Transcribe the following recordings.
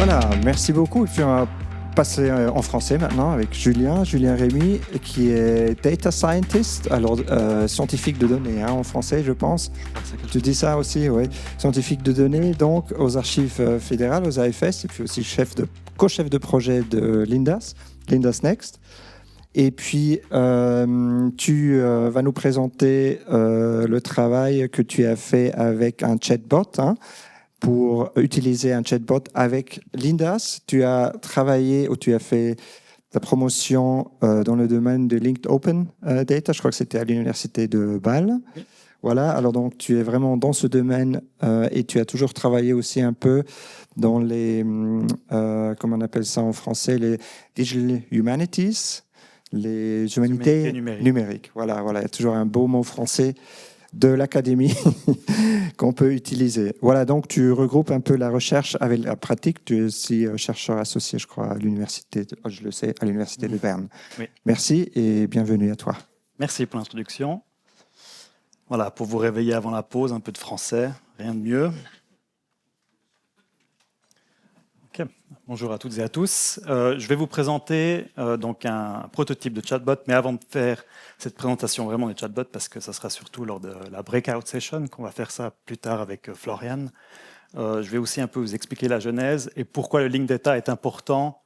Voilà, merci beaucoup. Et puis on va passer en français maintenant avec Julien Rémy, qui est data scientist, alors scientifique de données en français, je pense. Tu dis ça aussi, oui. Scientifique de données, donc aux archives fédérales, aux AFS, et puis aussi co-chef de projet de Lindas Next. Et puis, tu vas nous présenter le travail que tu as fait avec un chatbot, pour utiliser un chatbot avec Lindas. Tu as travaillé ou tu as fait ta promotion dans le domaine de Linked Open Data. Je crois que c'était à l'université de Bâle. Oui. Voilà, alors donc tu es vraiment dans ce domaine et tu as toujours travaillé aussi un peu dans les, comment on appelle ça en français, les Digital Humanities, les humanités numériques. Voilà, il y a toujours un beau mot français de l'académie qu'on peut utiliser. Voilà, donc tu regroupes un peu la recherche avec la pratique. Tu es aussi chercheur associé, je crois, à l'université, je le sais, à l'université de Berne. Oui. Merci et bienvenue à toi. Merci pour l'introduction. Voilà, pour vous réveiller avant la pause, un peu de français, rien de mieux. Okay. Bonjour à toutes et à tous. Je vais vous présenter donc un prototype de chatbot, mais avant de faire cette présentation vraiment des chatbots, parce que ça sera surtout lors de la breakout session qu'on va faire ça plus tard avec Florian, je vais aussi un peu vous expliquer la genèse et pourquoi le link data est important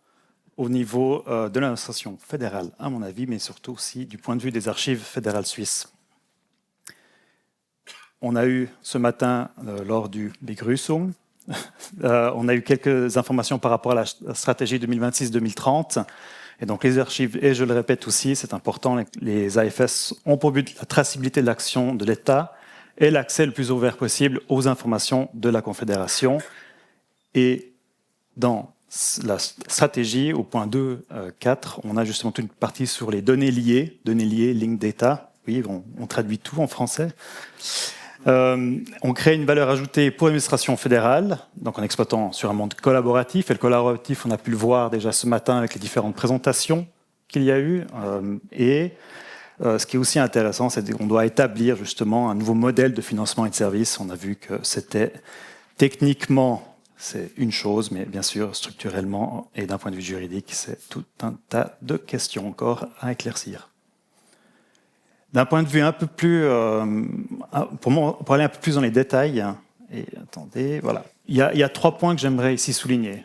au niveau de l'administration fédérale, à mon avis, mais surtout aussi du point de vue des archives fédérales suisses. On a eu ce matin, lors du Begrüßung, on a eu quelques informations par rapport à la stratégie 2026-2030. Et donc les archives, et je le répète aussi, c'est important, les AFS ont pour but la traçabilité de l'action de l'État et l'accès le plus ouvert possible aux informations de la Confédération. Et dans la stratégie, au point 2.4, on a justement toute une partie sur les données liées, link data. Oui, on traduit tout en français. On crée une valeur ajoutée pour l'administration fédérale, donc en exploitant sur un monde collaboratif. Et le collaboratif, on a pu le voir déjà ce matin avec les différentes présentations qu'il y a eu. Ce qui est aussi intéressant, c'est qu'on doit établir justement un nouveau modèle de financement et de services. On a vu que c'était techniquement, c'est une chose, mais bien sûr, structurellement et d'un point de vue juridique, c'est tout un tas de questions encore à éclaircir. D'un point de vue un peu plus, pour aller un peu plus dans les détails, et attendez, voilà, il y a 3 points que j'aimerais ici souligner.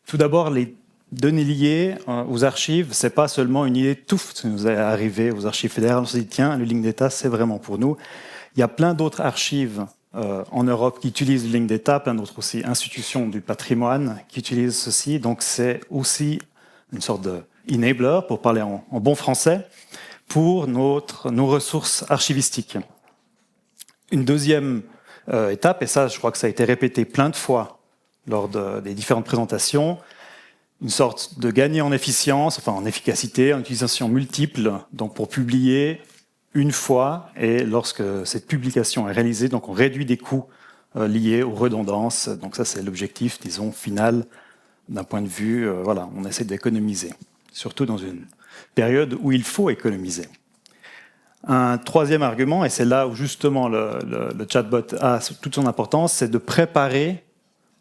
Tout d'abord, les données liées aux archives, c'est pas seulement une idée tout qui nous est arrivé aux archives fédérales. On s'est dit tiens, le link data, c'est vraiment pour nous. Il y a plein d'autres archives en Europe qui utilisent le link data, plein d'autres aussi institutions du patrimoine qui utilisent ceci. Donc c'est aussi une sorte de enabler, pour parler en bon français, pour nos ressources archivistiques. Une deuxième étape, et ça je crois que ça a été répété plein de fois lors des différentes présentations, une sorte de gagner en efficience, enfin en efficacité, en utilisation multiple, donc pour publier une fois, et lorsque cette publication est réalisée, donc on réduit des coûts liés aux redondances, donc ça c'est l'objectif, disons, final d'un point de vue, voilà, on essaie d'économiser, surtout dans une période où il faut économiser. Un troisième argument, et c'est là où justement le chatbot a toute son importance, c'est de préparer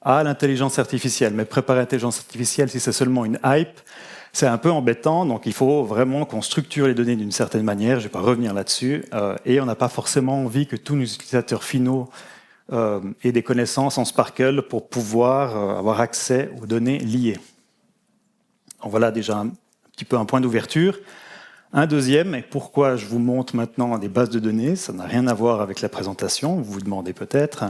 à l'intelligence artificielle. Mais préparer à l'intelligence artificielle, si c'est seulement une hype, c'est un peu embêtant, donc il faut vraiment qu'on structure les données d'une certaine manière, je ne vais pas revenir là-dessus, et on n'a pas forcément envie que tous nos utilisateurs finaux aient des connaissances en Sparkle pour pouvoir avoir accès aux données liées. Donc voilà déjà un petit peu un point d'ouverture. Un deuxième, et pourquoi je vous montre maintenant des bases de données, ça n'a rien à voir avec la présentation, vous vous demandez peut-être,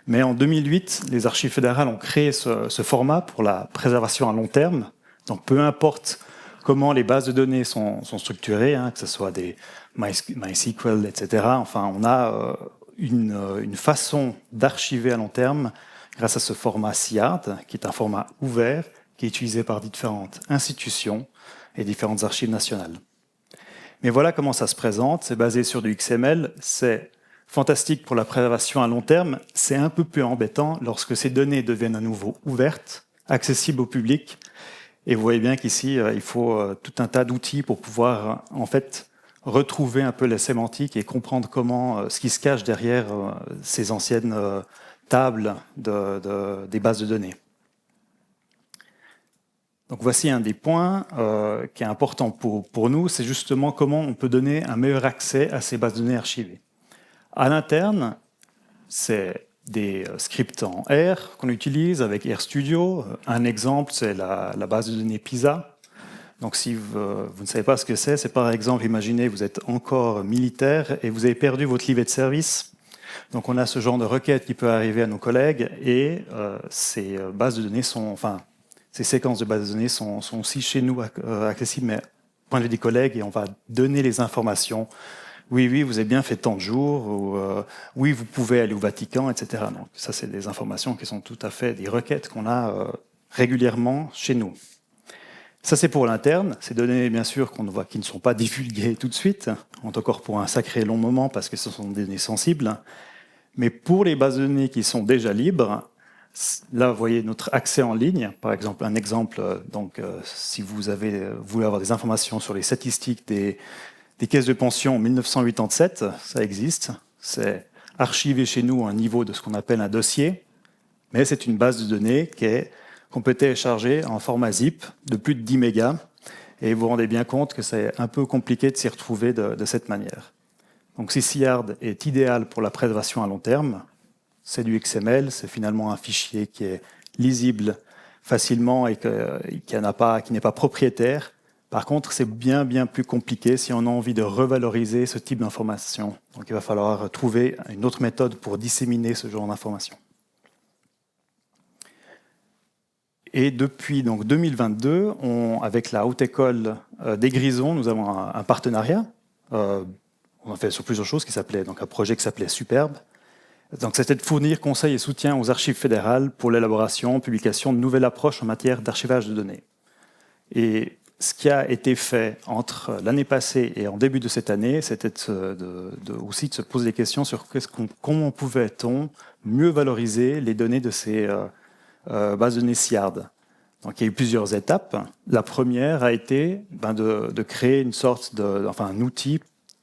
mais en 2008, les archives fédérales ont créé ce format pour la préservation à long terme. Donc peu importe comment les bases de données sont structurées, que ce soit des MySQL, etc. Enfin, on a une façon d'archiver à long terme grâce à ce format CIARD, qui est un format ouvert, qui est utilisé par différentes institutions et différentes archives nationales. Mais voilà comment ça se présente, c'est basé sur du XML, c'est fantastique pour la préservation à long terme, c'est un peu plus embêtant lorsque ces données deviennent à nouveau ouvertes, accessibles au public, et vous voyez bien qu'ici, il faut tout un tas d'outils pour pouvoir en fait retrouver un peu la sémantique et comprendre comment ce qui se cache derrière ces anciennes tables des bases de données. Donc voici un des points qui est important pour nous, c'est justement comment on peut donner un meilleur accès à ces bases de données archivées. À l'interne, c'est des scripts en R qu'on utilise avec RStudio. Un exemple, c'est la base de données PISA. Donc si vous ne savez pas ce que c'est par exemple, imaginez vous êtes encore militaire et vous avez perdu votre livret de service. Donc on a ce genre de requête qui peut arriver à nos collègues et ces bases de données ces séquences de bases de données sont aussi chez nous accessibles, mais du point de vue des collègues, et on va donner les informations. Oui, vous avez bien fait tant de jours, ou oui, vous pouvez aller au Vatican, etc. Donc ça, c'est des informations qui sont tout à fait des requêtes qu'on a régulièrement chez nous. Ça, c'est pour l'interne. Ces données, bien sûr, qu'on voit qui ne sont pas divulguées tout de suite, ont encore pour un sacré long moment parce que ce sont des données sensibles. Mais pour les bases de données qui sont déjà libres, là, vous voyez notre accès en ligne. Par exemple, un exemple, si vous voulez avoir des informations sur les statistiques des caisses de pension en 1987, ça existe. C'est archivé chez nous à un niveau de ce qu'on appelle un dossier, mais c'est une base de données qu'on peut télécharger en format zip de plus de 10 mégas. Et vous vous rendez bien compte que c'est un peu compliqué de s'y retrouver de cette manière. Donc si CIARD est idéal pour la préservation à long terme, c'est du XML, c'est finalement un fichier qui est lisible facilement et qui n'est pas propriétaire. Par contre, c'est bien plus compliqué si on a envie de revaloriser ce type d'information. Donc il va falloir trouver une autre méthode pour disséminer ce genre d'informations. Et depuis donc 2022, avec la Haute École des Grisons, nous avons un partenariat. On a fait sur plusieurs choses, un projet qui s'appelait Superbe. Donc, c'était de fournir conseils et soutien aux archives fédérales pour l'élaboration, publication de nouvelles approches en matière d'archivage de données. Et ce qui a été fait entre l'année passée et en début de cette année, c'était aussi de se poser des questions sur comment pouvait-on mieux valoriser les données de ces bases de données CIARD. Donc, il y a eu plusieurs étapes. La première a été de créer un outil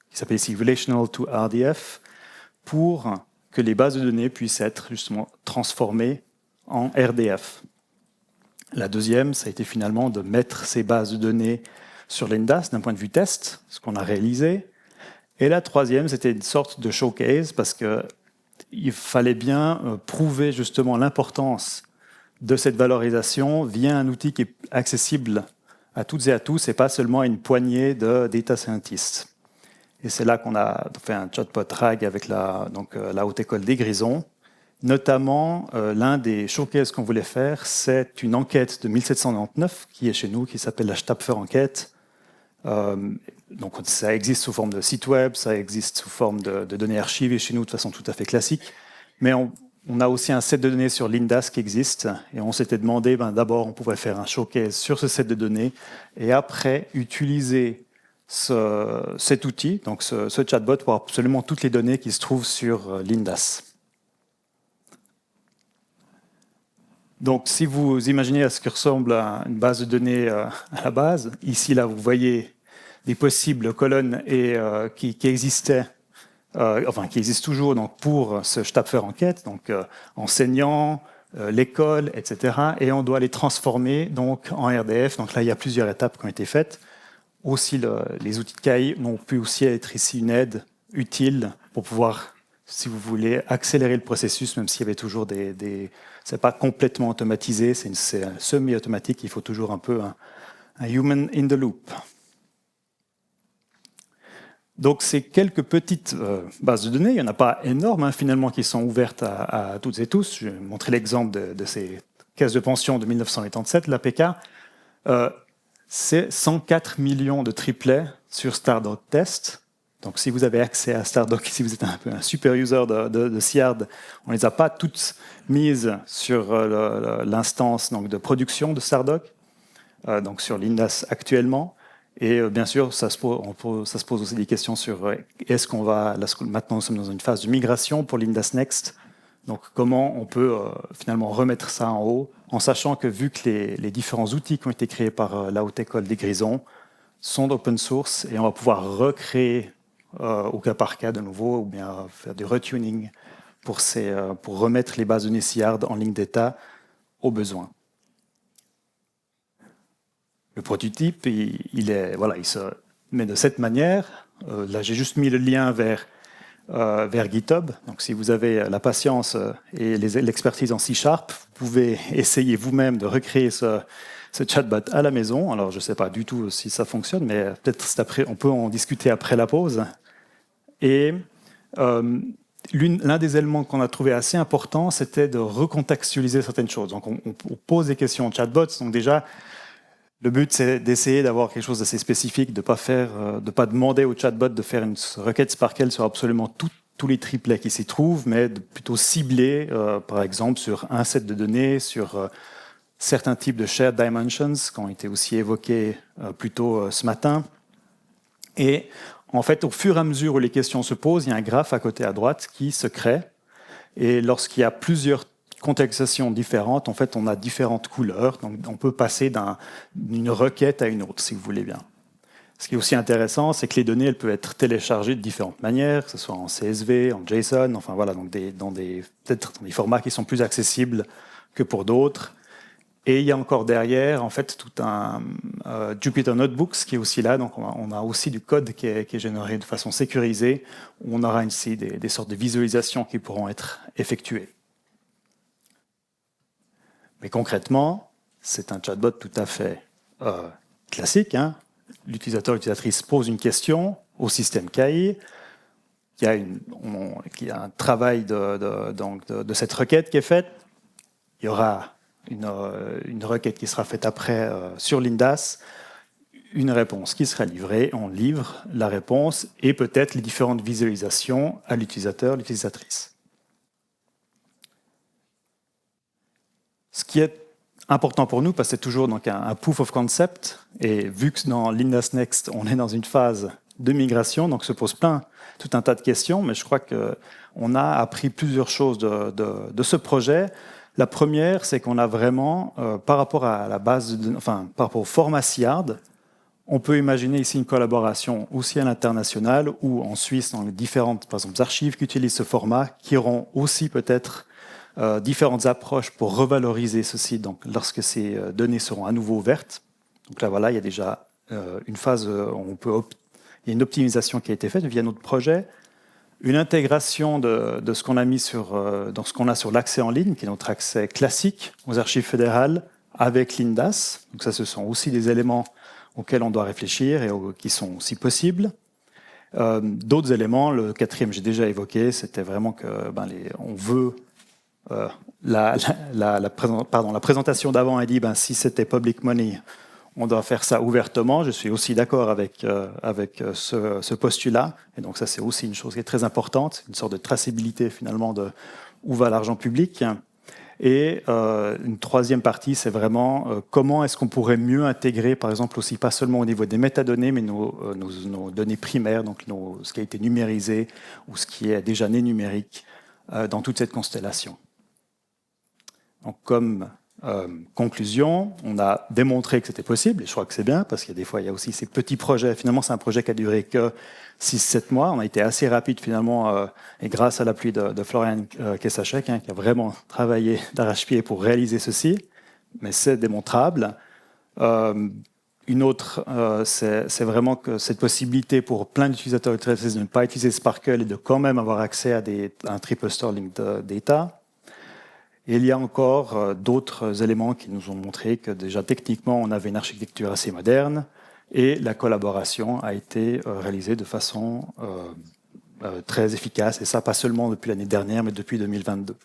qui s'appelle ici Relational to RDF pour que les bases de données puissent être justement transformées en RDF. La deuxième, ça a été finalement de mettre ces bases de données sur l'INDAS d'un point de vue test, ce qu'on a réalisé. Et la troisième, c'était une sorte de showcase parce qu'il fallait bien prouver justement l'importance de cette valorisation via un outil qui est accessible à toutes et à tous et pas seulement à une poignée de data scientists. Et c'est là qu'on a fait un chatbot RAG avec la Haute École des Grisons. Notamment, l'un des showcases qu'on voulait faire, c'est une enquête de 1799 qui est chez nous, qui s'appelle la Stapfer enquête. Donc ça existe sous forme de site web, ça existe sous forme de données archivées chez nous de façon tout à fait classique. Mais on a aussi un set de données sur l'INDAS qui existe. Et on s'était demandé, d'abord, on pouvait faire un showcase sur ce set de données et après utiliser cet outil, donc ce chatbot, pour absolument toutes les données qui se trouvent sur l'INDAS. Donc, si vous imaginez à ce que ressemble à une base de données à la base, ici, là, vous voyez des possibles colonnes qui existaient, qui existent toujours donc, pour ce Stapfer enquête, donc enseignants, l'école, etc. Et on doit les transformer donc, en RDF. Donc là, il y a plusieurs étapes qui ont été faites. Aussi, les outils de KI ont pu aussi être ici une aide utile pour pouvoir, si vous voulez, accélérer le processus, même s'il y avait toujours c'est pas complètement automatisé, c'est semi-automatique, il faut toujours un peu un human in the loop. Donc, c'est quelques petites bases de données, il n'y en a pas énormes, finalement, qui sont ouvertes à toutes et tous. Je vais montrer l'exemple de ces caisses de pension de 1987, l'APK. C'est 104 millions de triplets sur Stardoc Test. Donc, si vous avez accès à Stardoc, si vous êtes un super user de CIARD, on ne les a pas toutes mises sur l'instance de production de Stardoc, donc sur l'INDAS actuellement. Et bien sûr, ça se pose aussi des questions sur est-ce qu'on va... Maintenant, nous sommes dans une phase de migration pour l'INDAS Next. Donc, comment on peut finalement remettre ça en haut, en sachant que vu que les différents outils qui ont été créés par la Haute École des Grisons sont d'open source, et on va pouvoir recréer au cas par cas de nouveau, ou bien faire du retuning pour remettre les bases de données CIARD en ligne d'état au besoin. Le prototype, il se met de cette manière. Là, j'ai juste mis le lien vers GitHub. Donc, si vous avez la patience et l'expertise en C#, vous pouvez essayer vous-même de recréer ce chatbot à la maison. Alors, je ne sais pas du tout si ça fonctionne, mais peut-être on peut en discuter après la pause. Et l'un des éléments qu'on a trouvé assez important, c'était de recontextualiser certaines choses. Donc, on pose des questions au chatbot. Donc, déjà, le but, c'est d'essayer d'avoir quelque chose d'assez spécifique, de ne pas demander au chatbot de faire une requête Sparkle sur absolument tous les triplets qui s'y trouvent, mais de plutôt cibler, par exemple, sur un set de données, sur certains types de shared dimensions qui ont été aussi évoqués plus tôt ce matin. Et en fait, au fur et à mesure où les questions se posent, il y a un graphe à côté à droite qui se crée. Et lorsqu'il y a plusieurs contextualisations différentes, en fait, on a différentes couleurs. Donc, on peut passer d'une requête à une autre, si vous voulez bien. Ce qui est aussi intéressant, c'est que les données, elles peuvent être téléchargées de différentes manières, que ce soit en CSV, en JSON, enfin voilà, donc peut-être dans des formats qui sont plus accessibles que pour d'autres. Et il y a encore derrière, en fait, tout un Jupyter Notebooks qui est aussi là. Donc, on a aussi du code qui est généré de façon sécurisée, où on aura ici des sortes de visualisations qui pourront être effectuées. Mais concrètement, c'est un chatbot tout à fait classique. Hein. L'utilisateur, l'utilisatrice pose une question au système KI. Il y a un travail de cette requête qui est faite. Il y aura une requête qui sera faite après sur Lindas, une réponse qui sera livrée. On livre la réponse et peut-être les différentes visualisations à l'utilisateur, l'utilisatrice. Ce qui est important pour nous, parce que c'est toujours donc un proof of concept, et vu que dans Lindas Next, on est dans une phase de migration, donc se pose tout un tas de questions, mais je crois qu'on a appris plusieurs choses de ce projet. La première, c'est qu'on a vraiment, par rapport à la base, par rapport au format SIARD, on peut imaginer ici une collaboration aussi à l'international ou en Suisse, dans les différentes, par exemple, archives qui utilisent ce format, qui auront aussi peut-être différentes approches pour revaloriser ceci donc, lorsque ces données seront à nouveau ouvertes. Donc là, voilà, il y a déjà une phase où il y a une optimisation qui a été faite via notre projet, une intégration de ce qu'on a mis dans ce qu'on a sur l'accès en ligne, qui est notre accès classique aux archives fédérales avec Lindas. Donc ça, ce sont aussi des éléments auxquels on doit réfléchir et qui sont aussi possibles. D'autres éléments, le quatrième, j'ai déjà évoqué, c'était vraiment que on veut la présentation d'avant a dit si c'était public money, on doit faire ça ouvertement. Je suis aussi d'accord avec ce postulat. Et donc ça, c'est aussi une chose qui est très importante, une sorte de traçabilité finalement de où va l'argent public. Et une troisième partie, c'est vraiment comment est-ce qu'on pourrait mieux intégrer, par exemple aussi pas seulement au niveau des métadonnées, mais nos données primaires, donc ce qui a été numérisé ou ce qui est déjà né numérique dans toute cette constellation. Donc, comme conclusion, on a démontré que c'était possible, et je crois que c'est bien, parce qu'il y a des fois, il y a aussi ces petits projets. Finalement, c'est un projet qui a duré que 6-7 mois. On a été assez rapide, finalement, et grâce à l'appui de Florian Kessachek, qui a vraiment travaillé d'arrache-pied pour réaliser ceci, mais c'est démontrable. Une autre, c'est vraiment que cette possibilité pour plein d'utilisateurs de ne pas utiliser Sparkle et de quand même avoir accès à un triple store linked data. Et il y a encore d'autres éléments qui nous ont montré que déjà techniquement, on avait une architecture assez moderne et la collaboration a été réalisée de façon très efficace, et ça pas seulement depuis l'année dernière, mais depuis 2022.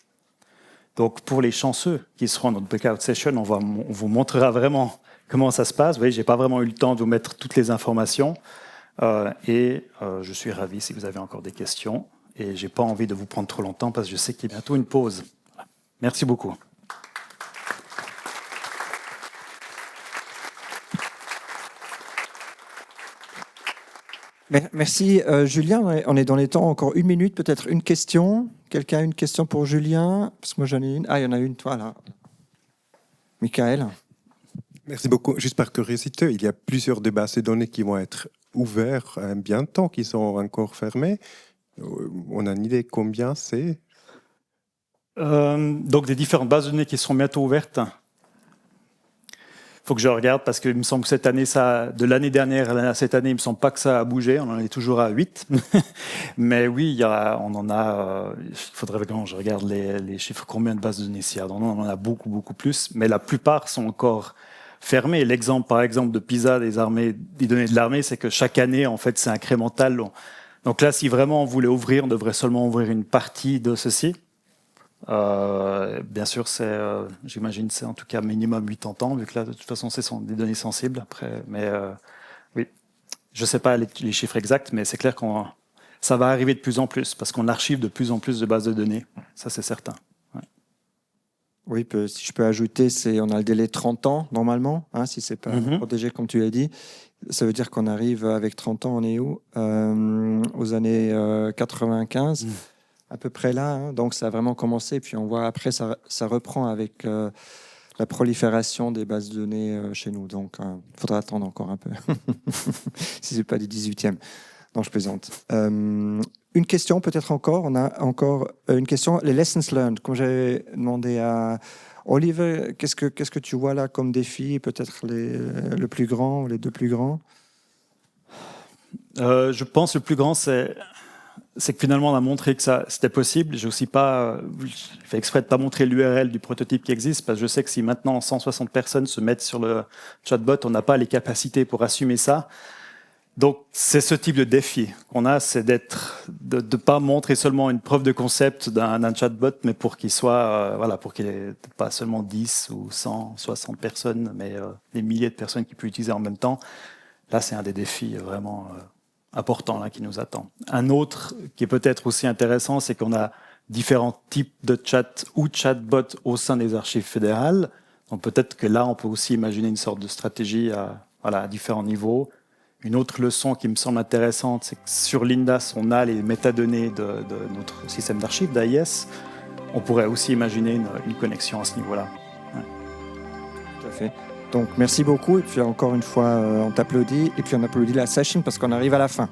Donc pour les chanceux qui seront dans notre breakout session, on vous montrera vraiment comment ça se passe. Vous voyez, je n'ai pas vraiment eu le temps de vous mettre toutes les informations et je suis ravi si vous avez encore des questions, et je n'ai pas envie de vous prendre trop longtemps parce que je sais qu'il y a bientôt une pause. Merci beaucoup. Merci Julien. On est dans les temps, encore une minute, peut-être une question. Quelqu'un a une question pour Julien? Parce que moi j'en ai une. Ah, il y en a une, toi là. Michael. Merci beaucoup. Juste par curiosité, il y a plusieurs de bases de données qui vont être ouvertes bientôt, qui sont encore fermées. On a une idée combien c'est? Donc des différentes bases de données qui seront bientôt ouvertes. faut que je regarde parce qu'il me semble que cette année, de l'année dernière à cette année, il me semble pas que ça a bougé. On en est toujours à 8. Mais oui, on en a. Il faudrait que je regarde les chiffres. Combien de bases de données s'il y a? On en a beaucoup, beaucoup plus. Mais la plupart sont encore fermées. L'exemple, par exemple, de PISA des données de l'armée, c'est que chaque année, en fait, c'est incrémental. Donc là, si vraiment on voulait ouvrir, on devrait seulement ouvrir une partie de ceci. Bien sûr, j'imagine c'est en tout cas minimum 80 ans, vu que là, de toute façon, ce sont des données sensibles. Après, mais oui, je ne sais pas les chiffres exacts, mais c'est clair que ça va arriver de plus en plus, parce qu'on archive de plus en plus de bases de données. Ça, c'est certain. Ouais. Oui, si je peux ajouter, on a le délai de 30 ans, normalement, hein, si ce n'est pas protégé, comme tu l'as dit. Ça veut dire qu'on arrive avec 30 ans, on est où aux années 95 à peu près là, hein. Donc ça a vraiment commencé, puis on voit après ça reprend avec la prolifération des bases de données chez nous, donc il faudra attendre encore un peu, si c'est pas du 18e. Non, je plaisante. Une question peut-être encore, on a encore une question, les lessons learned, comme j'avais demandé à Oliver, qu'est-ce que tu vois là comme défi, peut-être le plus grand, les deux plus grands? Je pense le plus grand, c'est que finalement on a montré que c'était possible. J'ai aussi fait exprès de ne pas montrer l'URL du prototype qui existe, parce que je sais que si maintenant 160 personnes se mettent sur le chatbot, on n'a pas les capacités pour assumer ça. Donc c'est ce type de défi qu'on a, c'est de ne pas montrer seulement une preuve de concept d'un chatbot, mais pour qu'il soit, pour qu'il n'y ait pas seulement 10 ou 100, 60 personnes, mais des milliers de personnes qui peuvent utiliser en même temps. Là, c'est un des défis vraiment important là, qui nous attend. Un autre qui est peut-être aussi intéressant, c'est qu'on a différents types de chat ou chatbots au sein des archives fédérales. Donc peut-être que là, on peut aussi imaginer une sorte de stratégie à différents niveaux. Une autre leçon qui me semble intéressante, c'est que sur Lindas, on a les métadonnées de notre système d'archives d'AIS. On pourrait aussi imaginer une connexion à ce niveau-là. Ouais. Tout à fait. Donc, merci beaucoup. Et puis, encore une fois, on t'applaudit. Et puis, on applaudit la session parce qu'on arrive à la fin.